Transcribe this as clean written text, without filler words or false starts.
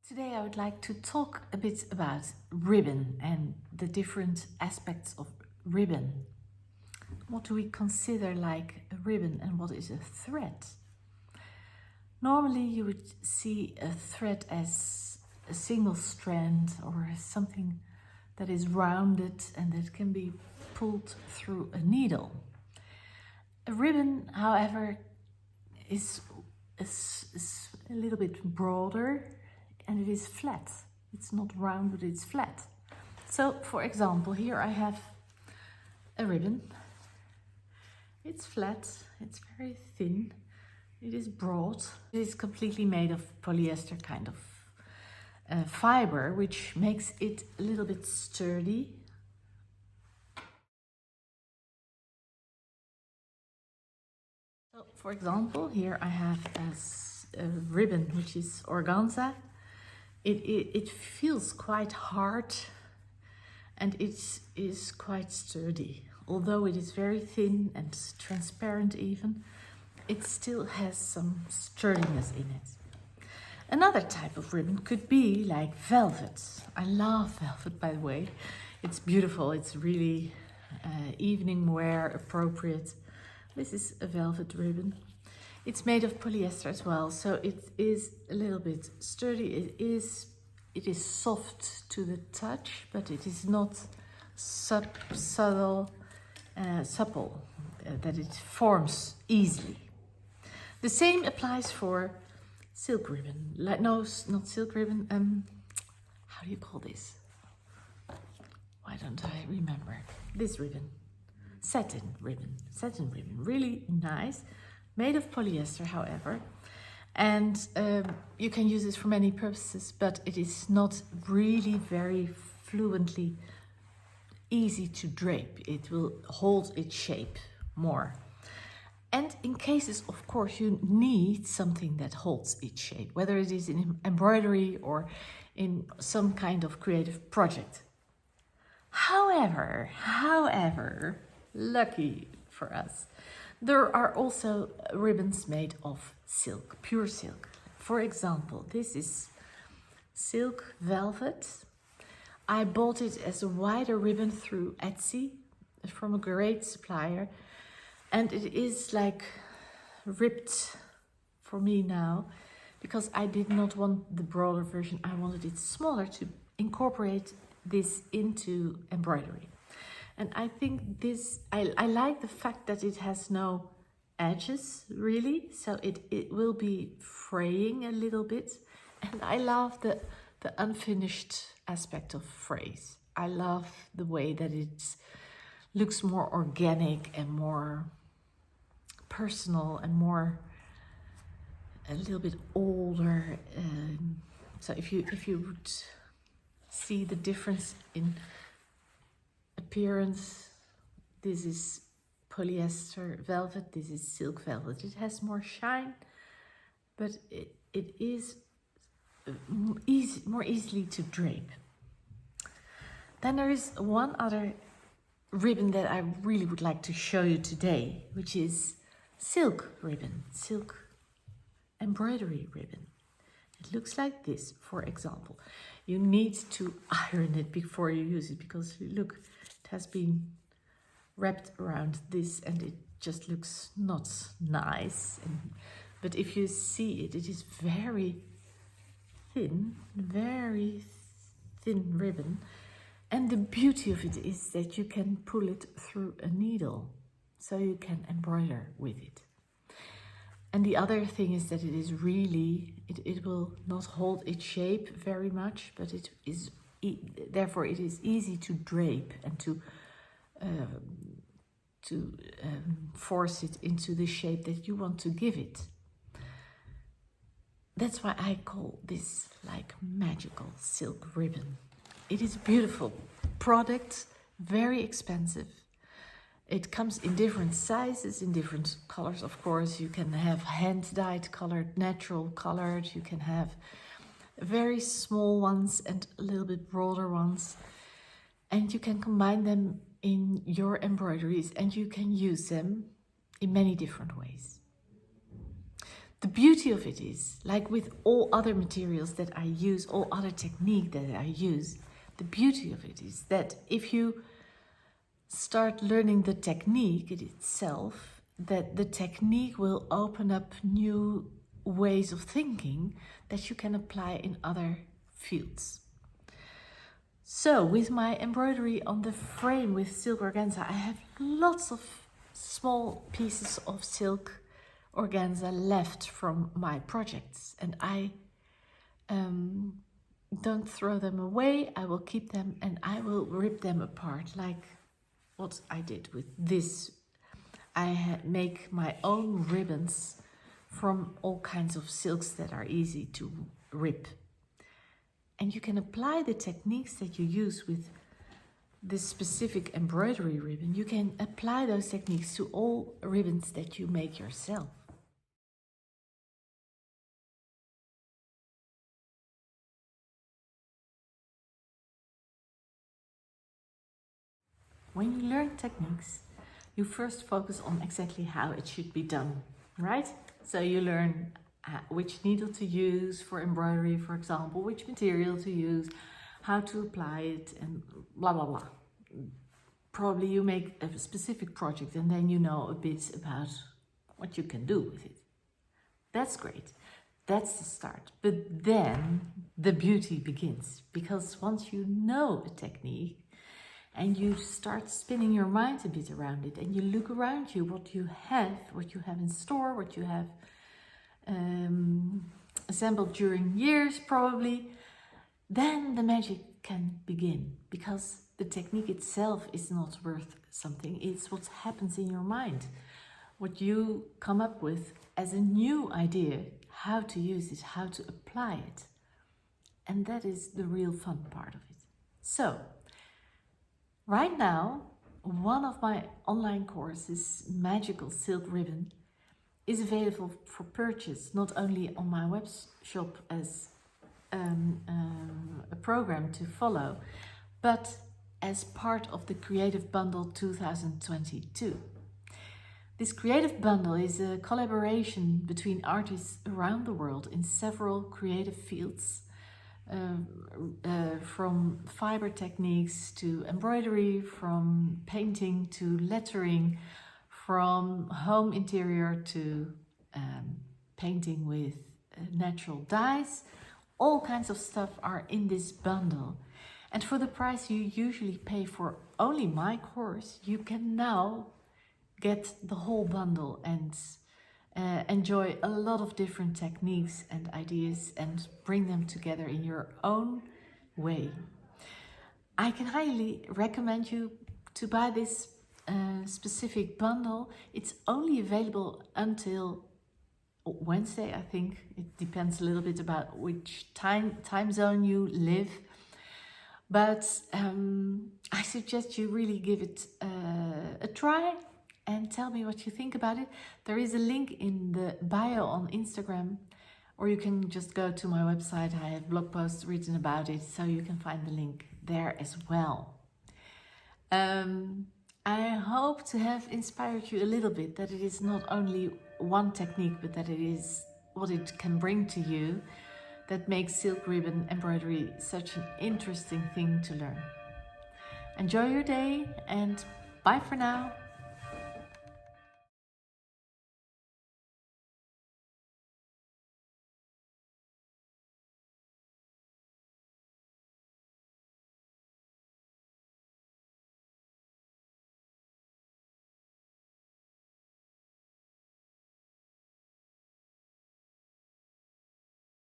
Today I would like to talk a bit about ribbon and the different aspects of ribbon. What do we consider like a ribbon and what is a thread? Normally you would see a thread as a single strand or as something that is rounded and that can be pulled through a needle. A ribbon, however, is a little bit broader and it is flat. It's not round, but it's flat. So, for example, here I have a ribbon. It's flat, it's very thin, it is broad. It is completely made of polyester kind of fiber, which makes it a little bit sturdy. So, for example, here I have a ribbon which is organza. It feels quite hard and it is quite sturdy. Although it is very thin and transparent even, it still has some sturdiness in it. Another type of ribbon could be like velvet. I love velvet, by the way. It's beautiful, it's really evening wear appropriate. This is a velvet ribbon. It's made of polyester as well, so it is a little bit sturdy. It is soft to the touch, but it is not supple, that it forms easily. The same applies for silk ribbon. No, not silk ribbon. How do you call this? Why don't I remember? This ribbon. Satin ribbon. Satin ribbon. Really nice. Made of polyester, however, and you can use this for many purposes, but it is not really very fluently easy to drape. It will hold its shape more. And in cases, of course, you need something that holds its shape, whether it is in embroidery or in some kind of creative project. However, lucky for us, there are also ribbons made of silk, pure silk. For example, this is silk velvet. I bought it as a wider ribbon through Etsy from a great supplier. And it is like ripped for me now because I did not want the broader version. I wanted it smaller to incorporate this into embroidery. And I think this, I like the fact that it has no edges really, so it will be fraying a little bit. And I love the unfinished aspect of frays. I love the way that it looks more organic and more personal and more a little bit older. So if you would see the difference in appearance, this is polyester velvet, this is silk velvet. It has more shine, but it is more easily to drape. Then there is one other ribbon that I really would like to show you today, which is silk ribbon, silk embroidery ribbon. It looks like this, for example. You need to iron it before you use it because look, it has been wrapped around this and it just looks not nice. But if you see it, it is very thin ribbon. And the beauty of it is that you can pull it through a needle, so you can embroider with it. And the other thing is that it is really, it will not hold its shape very much, but it is, therefore it is easy to drape and to force it into the shape that you want to give it. That's why I call this like magical silk ribbon. It is a beautiful product, very expensive. It comes in different sizes, in different colors, of course. You can have hand-dyed colored, natural colored. You can have very small ones and a little bit broader ones. And you can combine them in your embroideries and you can use them in many different ways. The beauty of it is, like with all other materials that I use, all other technique that I use, the beauty of it is that if you start learning the technique itself, that the technique will open up new ways of thinking that you can apply in other fields. So with my embroidery on the frame with silk organza, I have lots of small pieces of silk organza left from my projects, and I don't throw them away. I will keep them and I will rip them apart, like what I did with this. I make my own ribbons from all kinds of silks that are easy to rip. And you can apply the techniques that you use with this specific embroidery ribbon. You can apply those techniques to all ribbons that you make yourself. When you learn techniques, you first focus on exactly how it should be done, right? So you learn which needle to use for embroidery, for example, which material to use, how to apply it, and blah, blah, blah. Probably you make a specific project and then you know a bit about what you can do with it. That's great. That's the start. But then the beauty begins, because once you know a technique, and you start spinning your mind a bit around it, and you look around you, what you have in store, what you have assembled during years probably, then the magic can begin, because the technique itself is not worth something. It's what happens in your mind, what you come up with as a new idea, how to use it, how to apply it. And that is the real fun part of it. So, right now, one of my online courses, Magical Silk Ribbon, is available for purchase, not only on my web shop as a program to follow, but as part of the Creative Bundle 2022. This Creative Bundle is a collaboration between artists around the world in several creative fields, from fiber techniques to embroidery, from painting to lettering, from home interior to painting with natural dyes. All kinds of stuff are in this bundle. And for the price you usually pay for only my course, you can now get the whole bundle and enjoy a lot of different techniques and ideas and bring them together in your own way. I can highly recommend you to buy this specific bundle. It's only available until Wednesday, I think. It depends a little bit about which time zone you live. But I suggest you really give it a try and tell me what you think about it. There is a link in the bio on Instagram, or you can just go to my website. I have blog posts written about it, so you can find the link there as well. I hope to have inspired you a little bit, that it is not only one technique, but that it is what it can bring to you that makes silk ribbon embroidery such an interesting thing to learn. Enjoy your day and bye for now.